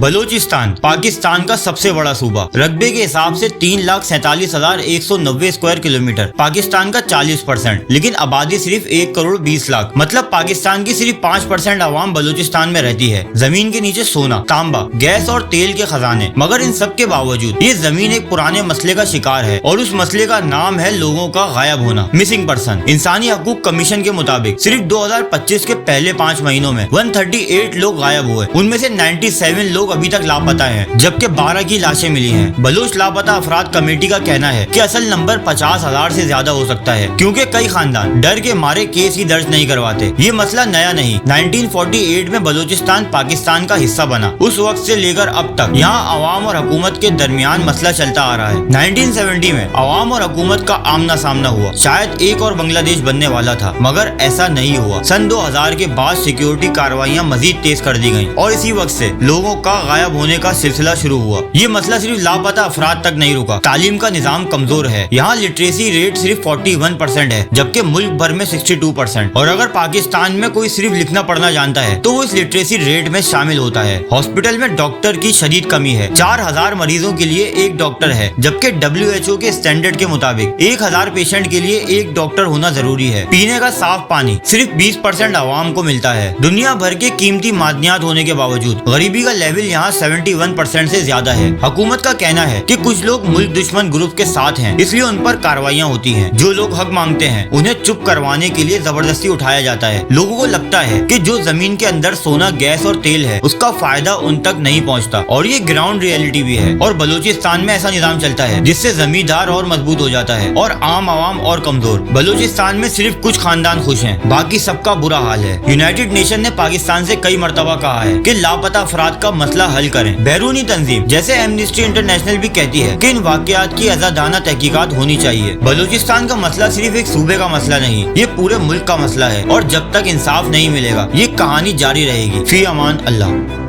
बलूचिस्तान पाकिस्तान का सबसे बड़ा सूबा, रकबे के हिसाब से 3,47,190 स्क्वायर किलोमीटर, पाकिस्तान का 40%, लेकिन आबादी सिर्फ 1,20,00,000। मतलब पाकिस्तान की सिर्फ 5% आवाम बलूचिस्तान में रहती है। जमीन के नीचे सोना, तांबा, गैस और तेल के खजाने। मगर इन सब के बावजूद ये जमीन एक पुराने मसले का शिकार है, और उस मसले का नाम है लोगों का गायब होना, मिसिंग पर्सन। इंसानी हकूक कमीशन के मुताबिक सिर्फ 2025 के पहले 5 महीनों में 138 लोग गायब हुए। उनमें से 97 लोग अभी तक लापता हैं, जबकि 12 की लाशें मिली हैं। बलूच लापता अफराद कमेटी का कहना है कि असल नंबर 50,000 से ज्यादा हो सकता है, क्योंकि कई खानदान डर के मारे केस ही दर्ज नहीं करवाते। ये मसला नया नहीं, 1948 में बलूचिस्तान पाकिस्तान का हिस्सा बना। उस वक्त से लेकर अब तक यहाँ अवाम और हुकूमत के दरमियान मसला चलता आ रहा है। 1970 में अवाम और हुकूमत का आमना सामना हुआ। शायद एक और बांग्लादेश बनने वाला था, मगर ऐसा नहीं हुआ। सन 2000 के बाद सिक्योरिटी कार्रवाइयाँ मजीद तेज कर दी गयी, और इसी वक्त से लोगों का गायब होने का सिलसिला शुरू हुआ। ये मसला सिर्फ लापता अफराद तक नहीं रुका। तालीम का निजाम कमजोर है। यहाँ लिटरेसी रेट सिर्फ 41% है, जबकि मुल्क भर में 62%। और अगर पाकिस्तान में कोई सिर्फ लिखना पढ़ना जानता है तो वो इस लिटरेसी रेट में शामिल होता है। हॉस्पिटल में डॉक्टर की शदीद कमी है। 4000 मरीजों के लिए एक डॉक्टर है, जबकि WHO के स्टैंडर्ड के मुताबिक 1000 पेशेंट के लिए एक डॉक्टर होना जरूरी है। पीने का साफ पानी सिर्फ 20% आवाम को मिलता है। दुनिया भर के कीमती मादनियात होने के बावजूद गरीबी का लेवल यहाँ 71% से ज्यादा है। हुकूमत का कहना है कि कुछ लोग मुल्क दुश्मन ग्रुप के साथ हैं, इसलिए उन पर कार्रवाइयाँ होती हैं। जो लोग हक मांगते हैं उन्हें चुप करवाने के लिए जबरदस्ती उठाया जाता है। लोगों को लगता है कि जो जमीन के अंदर सोना, गैस और तेल है उसका फायदा उन तक नहीं पहुंचता, और ये ग्राउंड रियलिटी भी है। और बलूचिस्तान में ऐसा निजाम चलता है जिससे जमींदार और मजबूत हो जाता है और आम आवाम और कमजोर। बलूचिस्तान में सिर्फ कुछ खानदान खुश हैं, बाकी सबका बुरा हाल है। यूनाइटेड नेशन ने पाकिस्तान से कई मरतबा कहा है कि लापता अफराद का मसला हल करें। बैरूनी तंजीम जैसे एमनेस्टी इंटरनेशनल भी कहती है कि इन वाकयात की आजादाना तहकीकात होनी चाहिए। बलूचिस्तान का मसला सिर्फ एक सूबे का मसला नहीं, ये पूरे मुल्क का मसला है, और जब तक इंसाफ नहीं मिलेगा ये कहानी जारी रहेगी। फी अमान अल्लाह।